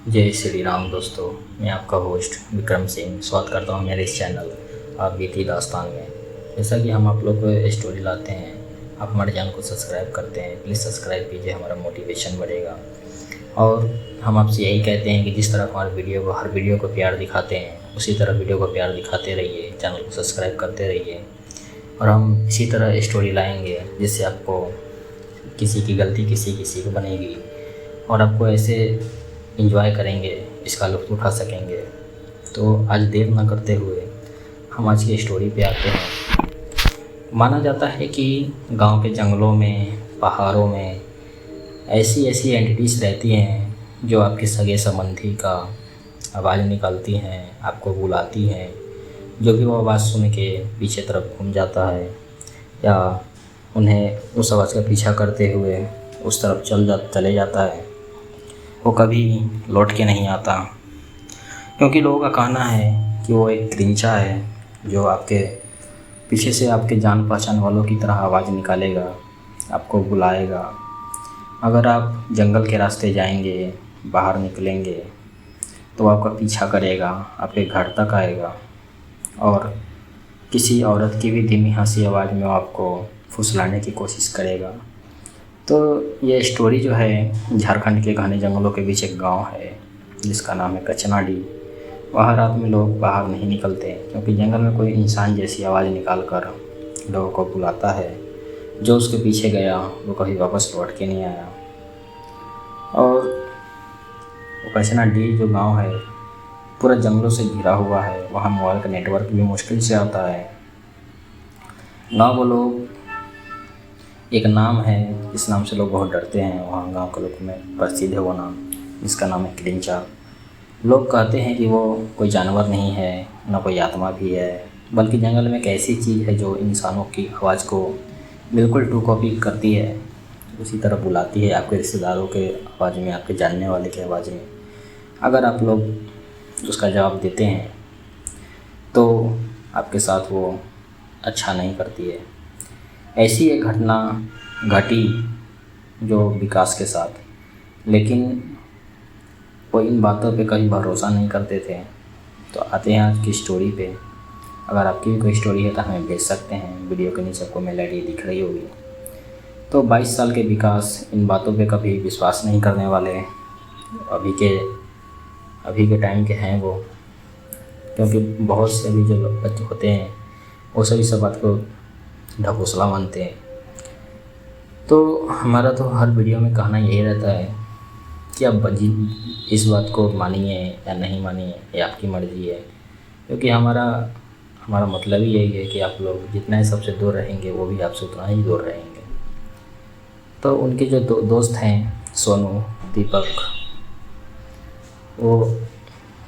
जय श्री राम दोस्तों। मैं आपका होस्ट विक्रम सिंह स्वागत करता हूँ मेरे इस चैनल आप बीती दास्तान में। जैसा कि हम आप लोग को स्टोरी लाते हैं, आप हमारे चैनल को सब्सक्राइब करते हैं। प्लीज़ सब्सक्राइब कीजिए, हमारा मोटिवेशन बढ़ेगा। और हम आपसे यही कहते हैं कि जिस तरह हमारे हर वीडियो को प्यार दिखाते हैं, उसी तरह वीडियो को प्यार दिखाते रहिए, चैनल को सब्सक्राइब करते रहिए। और हम इसी तरह स्टोरी लाएँगे जिससे आपको किसी की गलती किसी को बनेगी और आपको ऐसे एंजॉय करेंगे, इसका लुत्फ़ उठा सकेंगे। तो आज देर ना करते हुए हम आज की स्टोरी पे आते हैं। माना जाता है कि गांव के जंगलों में, पहाड़ों में ऐसी ऐसी एंटिटीज़ रहती हैं जो आपके सगे संबंधी का आवाज़ निकालती हैं, आपको बुलाती हैं। जो भी वो आवाज़ सुन के पीछे तरफ घूम जाता है या उन्हें उस आवाज़ का पीछा करते हुए उस तरफ चले जाता है, वो कभी लौट के नहीं आता। क्योंकि लोगों का कहना है कि वो एक क्रिंचा है जो आपके पीछे से आपके जान पहचान वालों की तरह आवाज़ निकालेगा, आपको बुलाएगा। अगर आप जंगल के रास्ते जाएंगे, बाहर निकलेंगे, तो आपका पीछा करेगा, आपके घर तक आएगा और किसी औरत की भी धीमी हंसी आवाज़ में आपको फुसलाने की कोशिश करेगा। तो ये स्टोरी जो है, झारखंड के घने जंगलों के बीच एक गांव है जिसका नाम है कचनाडी। वहाँ रात में लोग बाहर नहीं निकलते क्योंकि जंगल में कोई इंसान जैसी आवाज़ निकाल कर लोगों को बुलाता है। जो उसके पीछे गया वो कभी वापस लौट के नहीं आया। और वो कचनाडी जो गांव है पूरा जंगलों से घिरा हुआ है। वहाँ मोबाइल का नेटवर्क भी मुश्किल से आता है। गाँव के लोग, एक नाम है जिस नाम से लोग बहुत डरते हैं, वहाँ गांव के लोग में प्रसिद्ध है वो नाम, जिसका नाम है क्रिंचा। लोग कहते हैं कि वो कोई जानवर नहीं है, ना कोई आत्मा भी है, बल्कि जंगल में एक ऐसी चीज़ है जो इंसानों की आवाज़ को बिल्कुल टू कॉपी करती है, उसी तरह बुलाती है आपके रिश्तेदारों के आवाज़ में, आपके जानने वाले की आवाज़ में। अगर आप लोग उसका जवाब देते हैं तो आपके साथ वो अच्छा नहीं करती है। ऐसी एक घटना घटी जो विकास के साथ, लेकिन वो इन बातों पे कभी भरोसा नहीं करते थे। तो आते हैं आज की स्टोरी पे। अगर आपकी भी कोई स्टोरी है तो हमें भेज सकते हैं। वीडियो के नीचे आपको मेल आईडी दिख रही होगी। तो 22 साल के विकास इन बातों पे कभी विश्वास नहीं करने वाले अभी के टाइम के हैं वो, क्योंकि बहुत से अभी जो बच्चे होते हैं वो सभी सब बात को ढकोसला मानते हैं। तो हमारा तो हर वीडियो में कहना यही रहता है कि आप इस बात को मानिए या नहीं मानिए, ये आपकी मर्ज़ी है। क्योंकि हमारा मतलब ही यही है कि आप लोग जितना ही सबसे दूर रहेंगे वो भी आपसे उतना ही दूर रहेंगे। तो उनके जो दोस्त हैं, सोनू, दीपक, वो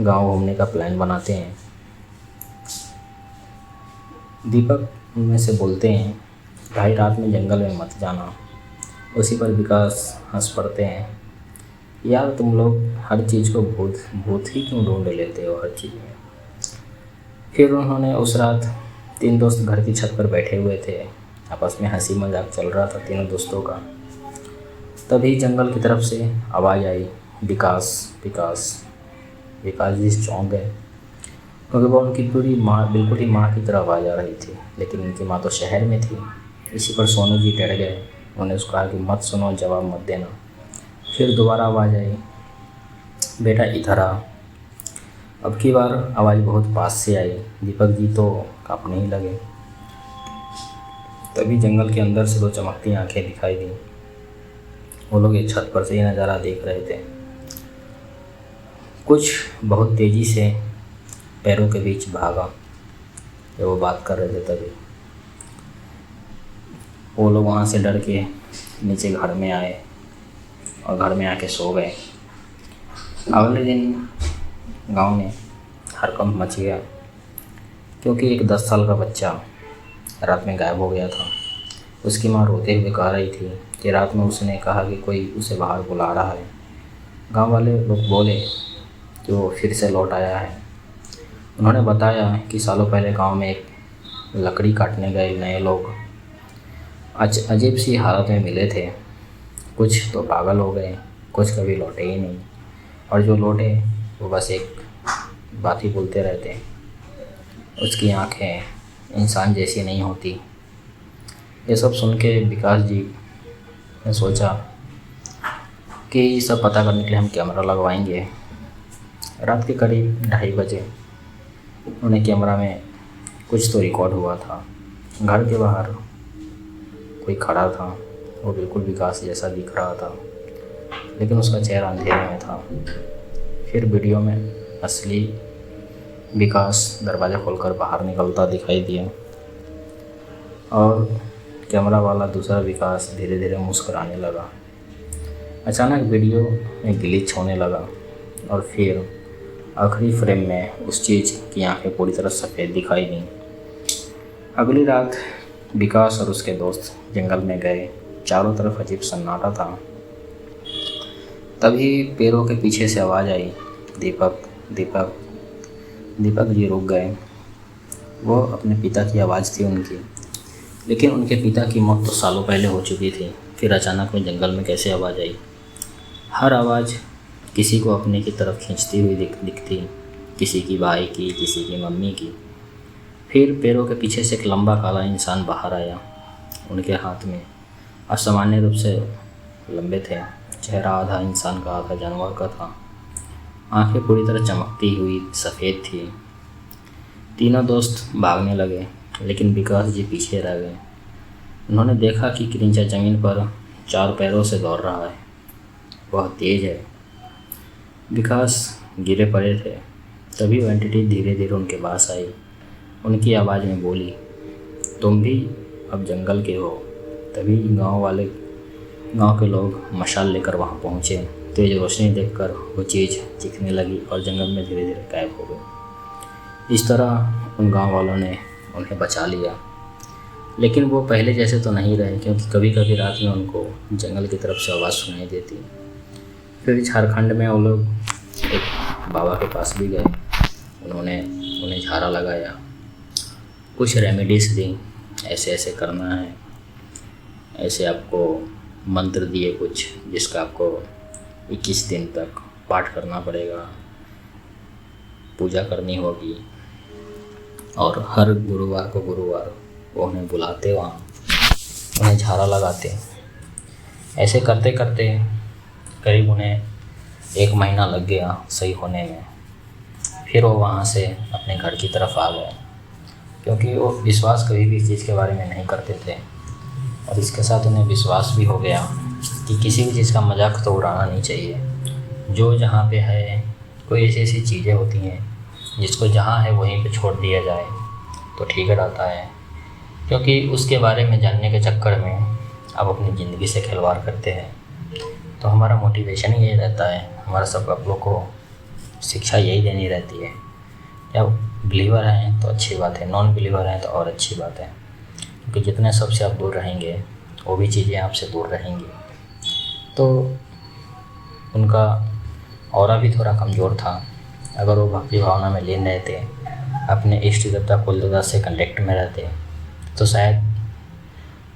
गांव घूमने का प्लान बनाते हैं। दीपक उनमें से बोलते हैं, भाई रात में जंगल में मत जाना। उसी पर विकास हंस पड़ते हैं, यार तुम लोग हर चीज़ को भूत ही क्यों ढूंढ लेते हो हर चीज़ में। फिर उन्होंने उस रात 3 दोस्त घर की छत पर बैठे हुए थे, आपस में हंसी मजाक चल रहा था तीनों दोस्तों का। तभी जंगल की तरफ से आवाज़ आई, विकास विकास। विकास जी चौंक गए क्योंकि वो उनकी पूरी माँ, बिल्कुल ही माँ की तरह आवाज़ आ रही थी, लेकिन उनकी माँ तो शहर में थी। इसी पर सोनू जी डर गए। उन्होंने उसको कहा कि मत सुनो, जवाब मत देना। फिर दोबारा आवाज़ आई, बेटा इधर आ। अब की बार आवाज़ बहुत पास से आई। दीपक जी तो कांपने ही लगे। तभी जंगल के अंदर से 2 चमकती आंखें दिखाई दी। वो लोग एक छत पर से ये नज़ारा देख रहे थे। कुछ बहुत तेज़ी से पैरों के बीच भागा। जब वो बात कर रहे थे तभी वो लोग वहाँ से डर के नीचे घर में आए और घर में आके सो गए। अगले दिन गांव में हड़कंप मच गया क्योंकि एक 10 साल का बच्चा रात में गायब हो गया था। उसकी माँ रोते हुए कह रही थी कि रात में उसने कहा कि कोई उसे बाहर बुला रहा है। गांव वाले लोग बोले कि वो फिर से लौट आया है। उन्होंने बताया कि सालों पहले गांव में एक लकड़ी काटने गए नए लोग अजीब सी हालत में मिले थे। कुछ तो पागल हो गए, कुछ कभी लौटे ही नहीं। और जो लोटे वो बस एक बात ही बोलते रहते हैं। उसकी आंखें इंसान जैसी नहीं होती। ये सब सुन के विकास जी ने सोचा कि सब पता करने के लिए हम कैमरा लगवाएंगे। रात के करीब 2:30 बजे उन्हें कैमरा में कुछ तो रिकॉर्ड हुआ था। घर के बाहर कोई खड़ा था, वो बिल्कुल विकास जैसा दिख रहा था, लेकिन उसका चेहरा अंधेरे में था। फिर वीडियो में असली विकास दरवाज़ा खोलकर बाहर निकलता दिखाई दिया और कैमरा वाला दूसरा विकास धीरे धीरे मुस्कुराने लगा। अचानक वीडियो में ग्लिच होने लगा और फिर आखिरी फ्रेम में उस चीज़ की आंखें पूरी तरह सफ़ेद दिखाई दी। अगली रात विकास और उसके दोस्त जंगल में गए। चारों तरफ अजीब सन्नाटा था। तभी पैरों के पीछे से आवाज़ आई, दीपक दीपक। दीपक जी रुक गए। वो अपने पिता की आवाज़ थी उनकी, लेकिन उनके पिता की मौत तो सालों पहले हो चुकी थी। फिर अचानक में जंगल में कैसे आवाज़ आई? हर आवाज़ किसी को अपने की तरफ खींचती हुई दिखती, किसी की भाई की, किसी की मम्मी की। फिर पैरों के पीछे से एक लंबा काला इंसान बाहर आया। उनके हाथ में असामान्य रूप से लंबे थे। चेहरा आधा इंसान का आधा जानवर का था। आंखें पूरी तरह चमकती हुई सफ़ेद थी। तीनों दोस्त भागने लगे, लेकिन विकास जी पीछे रह गए। उन्होंने देखा कि क्रिंचा ज़मीन पर 4 पैरों से दौड़ रहा है। वह तेज़ है। विकास गिरे पड़े थे। तभी वो एंटिटी धीरे धीरे उनके पास आई। उनकी आवाज़ में बोली, तुम भी अब जंगल के हो। तभी गांव के लोग मशाल लेकर वहां पहुंचे। तेज रोशनी देखकर वो चीज़ चीखने लगी और जंगल में धीरे धीरे गायब हो गई। इस तरह उन गांव वालों ने उन्हें बचा लिया। लेकिन वो पहले जैसे तो नहीं रहे, क्योंकि कभी कभी रात में उनको जंगल की तरफ से आवाज़ सुनाई देती। फिर झारखंड में वो लोग एक बाबा के पास भी गए। उन्होंने उन्हें झाड़ा लगाया, कुछ रेमेडीज़ दी, ऐसे ऐसे करना है, ऐसे आपको मंत्र दिए कुछ, जिसका आपको 21 दिन तक पाठ करना पड़ेगा, पूजा करनी होगी। और हर गुरुवार को वो उन्हें बुलाते, वहाँ उन्हें झाड़ा लगाते। ऐसे करते करते करीब उन्हें 1 महीना लग गया सही होने में। फिर वो वहाँ से अपने घर की तरफ आ गए, क्योंकि वो विश्वास कभी भी इस चीज़ के बारे में नहीं करते थे। और इसके साथ उन्हें विश्वास भी हो गया कि किसी भी चीज़ का मजाक तो उड़ाना नहीं चाहिए। जो जहाँ पे है, कोई ऐसी ऐसी चीज़ें होती हैं जिसको जहाँ है वहीं पे छोड़ दिया जाए तो ठीक रहता है। क्योंकि उसके बारे में जानने के चक्कर में आप अपनी ज़िंदगी से खिलवाड़ करते हैं। तो हमारा मोटिवेशन ही यही रहता है, हमारा सब आप लोग को शिक्षा यही देनी रहती है। या बिलीवर हैं तो अच्छी बात है, नॉन बिलीवर हैं तो और अच्छी बात है। क्योंकि जितने सबसे आप दूर रहेंगे वो भी चीज़ें आपसे दूर रहेंगी। तो उनका ऑरा भी थोड़ा कमज़ोर था। अगर वो भक्ति भावना में लीन रहते, अपने इष्ट देवता कुल देवता से कनेक्ट में रहते, तो शायद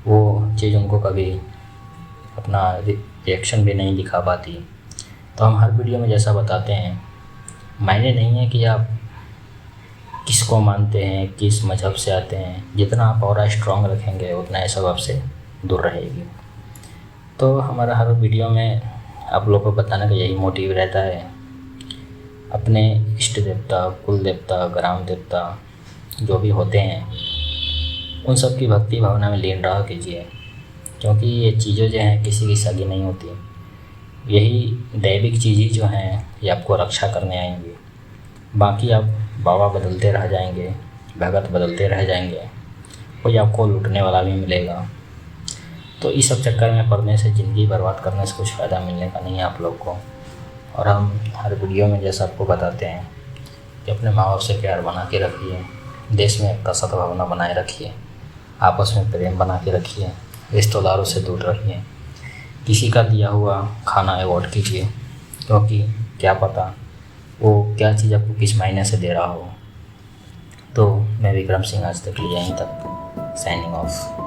वो चीज़ उनको कभी अपना रिएक्शन भी नहीं दिखा पाती। तो हम हर वीडियो में जैसा बताते हैं, मायने नहीं है कि आप किसको मानते हैं, किस मज़हब से आते हैं। जितना आप और स्ट्रॉन्ग रखेंगे उतना ये सब आपसे दूर रहेगी। तो हमारा हर वीडियो में आप लोगों को बताने का यही मोटिव रहता है, अपने इष्ट देवता, कुल देवता, ग्राम देवता जो भी होते हैं उन सब की भक्ति भावना में लीन रहा कीजिए। क्योंकि ये चीज़ें जो हैं किसी की सगी नहीं होती। यही दैविक चीज़ें जो हैं ये आपको रक्षा करने आएंगी। बाकी आप बाबा बदलते रह जाएंगे, भगत बदलते रह जाएंगे, कोई आपको लूटने वाला भी मिलेगा। तो इस सब चक्कर में पड़ने से, ज़िंदगी बर्बाद करने से कुछ फ़ायदा मिलने का नहीं है आप लोग को। और हम हर वीडियो में जैसा आपको बताते हैं कि अपने माँ बाप से प्यार बना के रखिए, देश में एकता सद्भावना बनाए रखिए, आपस में प्रेम बना के रखिए, रिश्तेदारों से दूर रखिए, किसी का दिया हुआ खाना अवॉइड कीजिए। क्योंकि क्या पता वो क्या चीज़ आपको किस महीने से दे रहा हो। तो मैं विक्रम सिंह आज तक के लिए यहीं तक साइनिंग ऑफ।